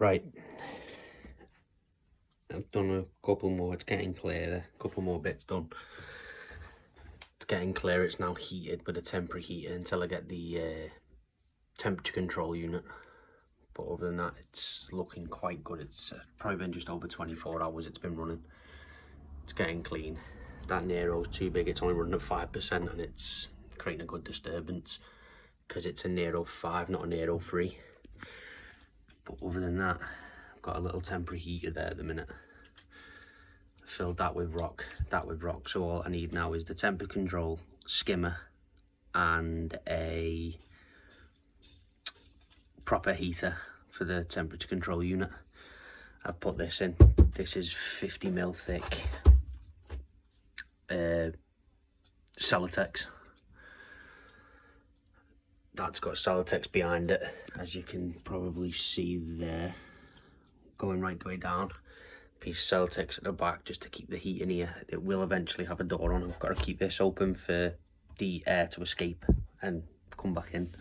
Right, I've done a couple more, it's getting clearer, a couple more bits done. It's getting clear, it's now heated with a temporary heater until I get the temperature control unit. But other than that, it's looking quite good. It's probably been just over 24 hours it's been running. It's getting clean. That Nero's too big, it's only running at 5% and it's creating a good disturbance because it's a Nero 5, not a Nero 3. But other than that, I've got a little temporary heater there at the minute. Filled that with rock, so all I need now is the temperature control skimmer and a proper heater for the temperature control unit. I've put this in. This is 50mm thick Celotex. That's got Celotex behind it, as you can probably see there, going right the way down. Piece of Celotex at the back just to keep the heat in here. It will eventually have a door on. I've got to keep this open for the air to escape and come back in.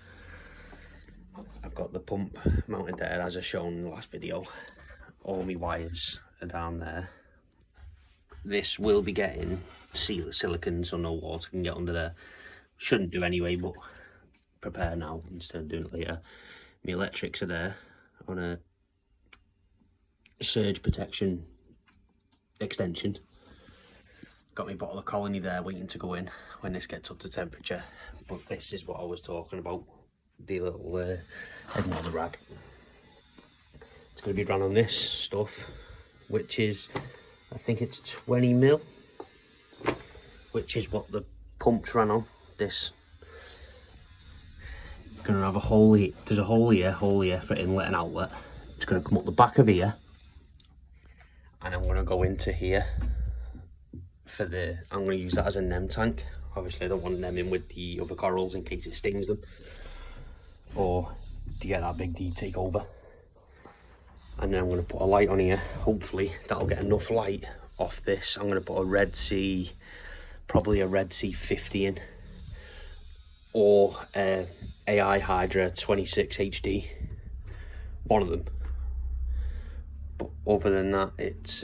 I've got the pump mounted there as I shown in the last video. All my wires are down there. This will be getting silicone so no water can get under there. Shouldn't do anyway, but prepare now instead of doing it later. My electrics are there on a surge protection extension. Got my bottle of colony there waiting to go in when this gets up to temperature. But this is what I was talking about, the little ignore the rag. It's going to be run on this stuff, which is, I think it's 20mm, which is what the pump's ran on. This going to have a hole here. There's a hole here for inlet and outlet. It's going to come up the back of here, and I'm going to go into here for the, I'm going to use that as a NEM tank. Obviously I don't want them in with the other corals in case it stings them, or to get that big D take over. And then I'm going to put a light on here. Hopefully that'll get enough light off this. I'm going to put a Red Sea, probably a Red Sea 50 in, or AI Hydra 26 HD, one of them. But other than that, it's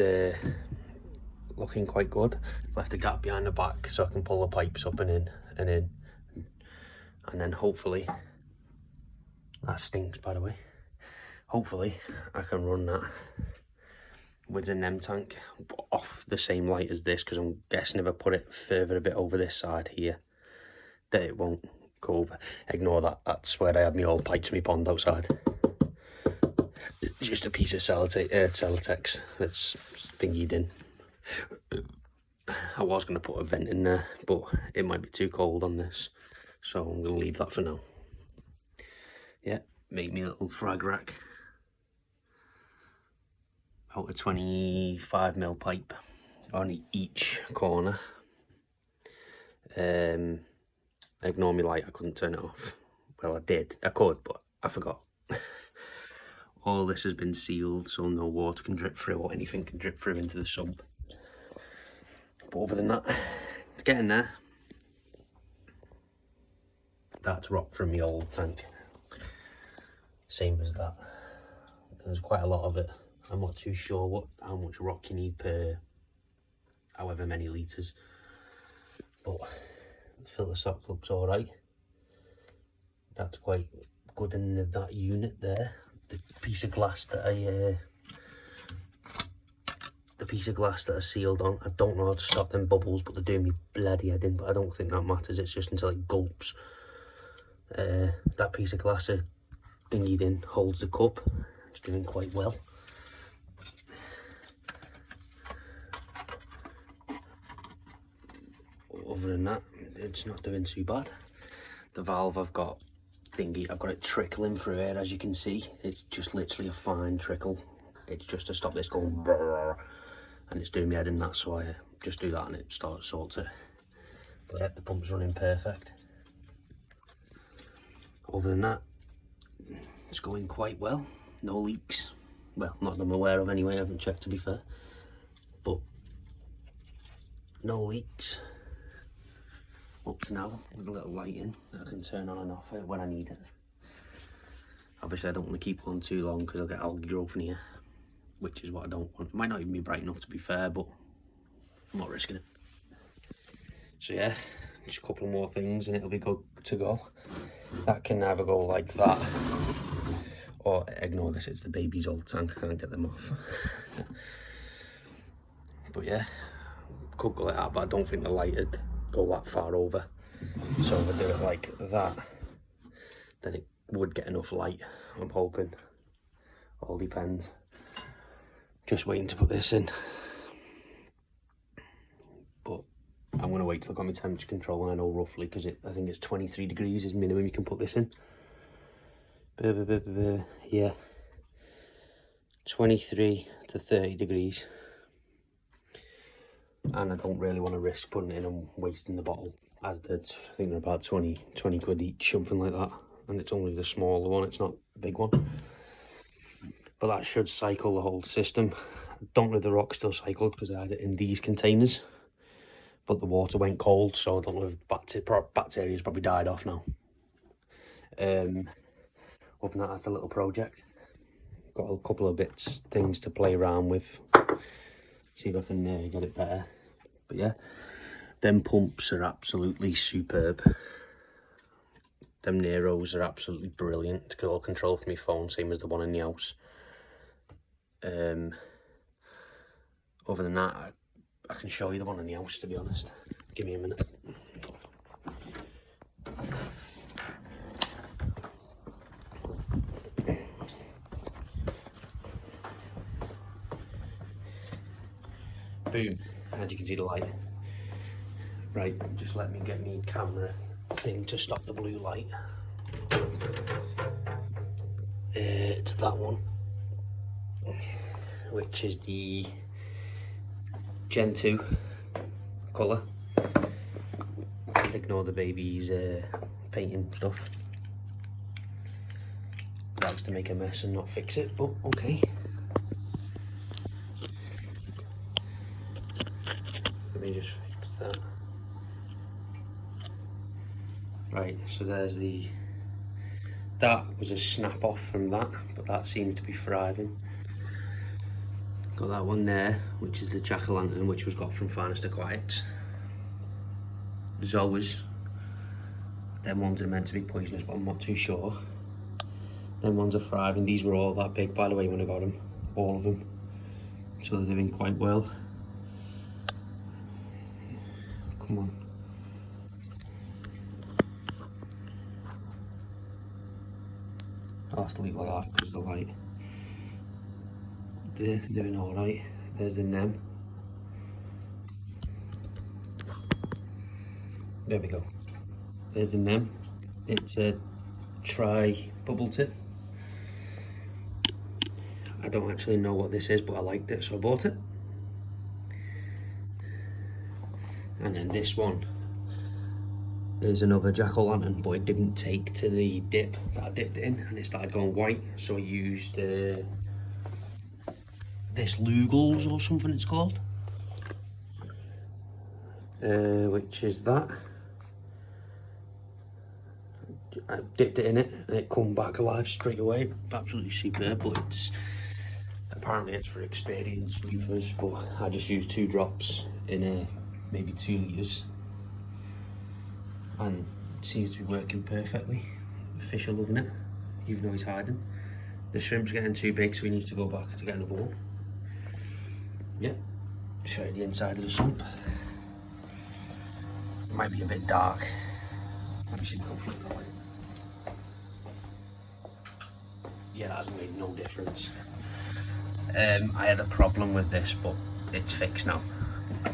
looking quite good. Left a gap behind the back so I can pull the pipes up and in, and then hopefully, that stinks by the way, hopefully I can run that with a NEM tank off the same light as this, because I'm guessing if I put it further a bit over this side here that it won't go over. Ignore that, that's where I had my old pipes, my pond outside. It's just a piece of Celotex that's thingied in. I was going to put a vent in there, but it might be too cold on this, so I'm going to leave that for now. Yeah, make me a little frag rack out of 25mm pipe on each corner. Ignore me light, I couldn't turn it off. Well, I did, I could, but I forgot. All this has been sealed so no water can drip through or anything can drip through into the sump. But other than that, it's getting there. That's rock from the old tank. Same as that. There's quite a lot of it. I'm not too sure how much rock you need per however many litres. But the filter sock looks alright. That's quite good in that unit there. The piece of glass that I sealed on, I don't know how to stop them bubbles, but they're doing me bloody head in, but I don't think that matters. It's just until it gulps. That piece of glass thingied in holds the cup. It's doing quite well. Other than that, it's not doing too bad. The valve I've got it trickling through here, as you can see. It's just literally a fine trickle. It's just to stop this going brrr, and it's doing me head in that, so I just do that and it sorts it. But yeah, the pump's running perfect. Other than that, it's going quite well. No leaks. Well, not that I'm aware of anyway, I haven't checked to be fair. But no leaks. Up to now, with a little lighting that I can turn on and off when I need it. Obviously I don't want to keep on too long because I'll get algae growth in here, which is what I don't want. It might not even be bright enough to be fair, but I'm not risking it. So yeah, just a couple more things and it'll be good to go. That can either go like that, or ignore this, it's the baby's old tank, I can't get them off. But yeah, could go like that, but I don't think the light would go that far over. So if I do it like that, then it would get enough light, I'm hoping. All depends. Just waiting to put this in. But I'm going to wait till I've got my temperature control and I know roughly, because I think it's 23 degrees is minimum you can put this in. Yeah, 23 to 30 degrees. And I don't really want to risk putting it in and wasting the bottle, as I think they're about 20 quid each, something like that. And it's only the smaller one, it's not the big one. But that should cycle the whole system. I don't know if the rock still cycled because I had it in these containers, but the water went cold, so I don't know if bacteria's probably died off now. Other than that, that's a little project. Got a couple of things to play around with. See if I can get it better. But yeah, them pumps are absolutely superb. Them Neros are absolutely brilliant. It's got all control from my phone, same as the one in the house. Other than that, I can show you the one in the house, to be honest. Give me a minute. Boom, as you can see the light. Right, just let me get me camera thing to stop the blue light. It's that one, which is the Gen 2 colour. Ignore the baby's painting stuff. Likes to make a mess and not fix it, but okay. Let me just fix that. Right, so there's that was a snap off from that, but that seemed to be thriving. Got that one there, which is the jack-o'-lantern, which was got from Finest Aquatics. As always, them ones are meant to be poisonous, but I'm not too sure. Them ones are thriving. These were all that big, by the way, when I got them, all of them. So they're doing quite well. Come on. I'll have to leave like that because of the light. They're doing alright. There's the nem. There we go. There's the nem. It's a tri-bubble tip. I don't actually know what this is, but I liked it, so I bought it. And then this one is another jack-o'-lantern, but it didn't take to the dip that I dipped it in, and it started going white, so I used this Lugels or something it's called, which is that. I dipped it in it and it come back alive straight away. Absolutely superb, but apparently it's for experienced reefers, but I just used 2 drops in maybe 2 litres, and it seems to be working perfectly. The fish are loving it, even though he's hiding. The shrimp's getting too big, so we need to go back to get another one. Yep, show you the inside of the sump. It might be a bit dark. Let me see if I can flip the light. Yeah, that hasn't made no difference. I had a problem with this, but it's fixed now.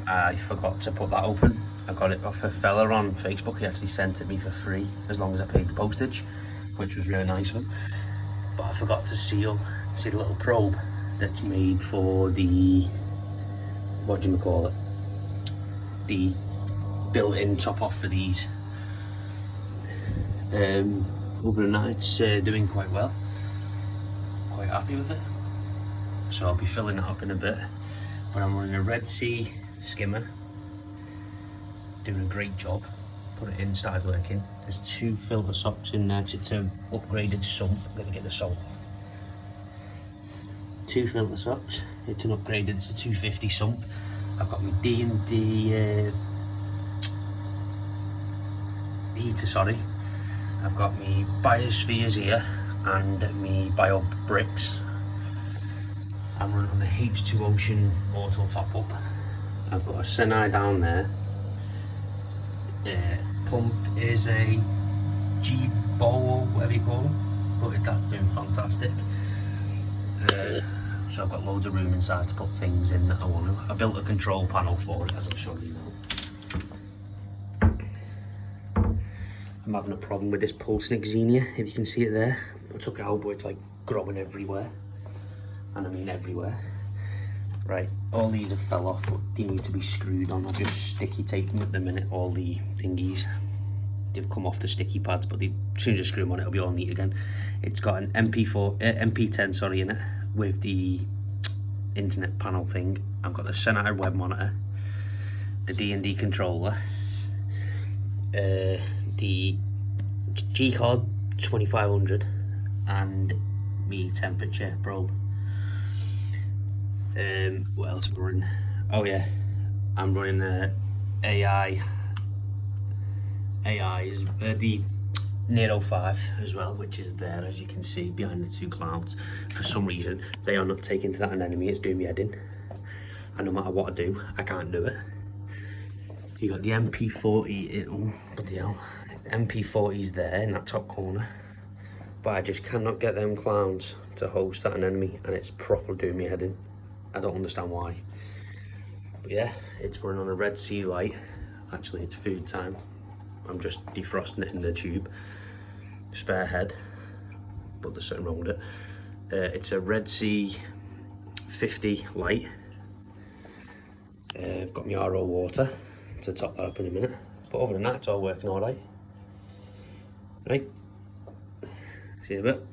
I forgot to put that open. I got it off a fella on Facebook. He actually sent it me for free, as long as I paid the postage, which was really nice of him. But I forgot to see the little probe that's made for the, what do you call it? The built-in top off for these. Other than that, it's doing quite well. Quite happy with it. So I'll be filling that up in a bit. But I'm running a Red Sea skimmer, doing a great job. put it in, started working. There's 2 filter socks in there. It's an upgraded sump. I'm gonna get the salt off. 2 filter socks. It's an upgraded, it's a 250 sump. I've got my D&D heater, sorry. I've got my biospheres here and my bio bricks. I'm running on the H2 Ocean auto top up. I've got a Senai down there. Pump is a G-Bow, whatever you call them. But that's been fantastic. So I've got loads of room inside to put things in that I want to. I built a control panel for it, as I'll show you now. I'm having a problem with this pulsing xenia, if you can see it there. I took it out, but it's like growing everywhere. And I mean everywhere. Right, all these have fell off, but they need to be screwed on. I've just sticky taped them at the minute, all the thingies. They've come off the sticky pads, but as soon as I screw them on, it'll be all neat again. It's got an MP10, sorry, in it, with the internet panel thing. I've got the Senai web monitor, the D&D controller, the G-Card 2500, and me temperature probe. What else am I running? Oh yeah, I'm running the AI is the Nero 5 as well, which is there, as you can see, behind the 2 clouds. For some reason, they are not taking to that enemy. It's doing me head in. And no matter what I do, I can't do it. You got the MP40, oh, bloody hell. The MP40's there in that top corner. But I just cannot get them clowns to host that enemy, and it's proper doing me head in. I don't understand why. But yeah, it's running on a Red Sea light. Actually, it's food time. I'm just defrosting it in the tube. Spare head, but there's something wrong with it. It's a Red Sea 50 light. I've got my RO water to top that up in a minute. But other than that, it's all working all right. Right, see you in a bit.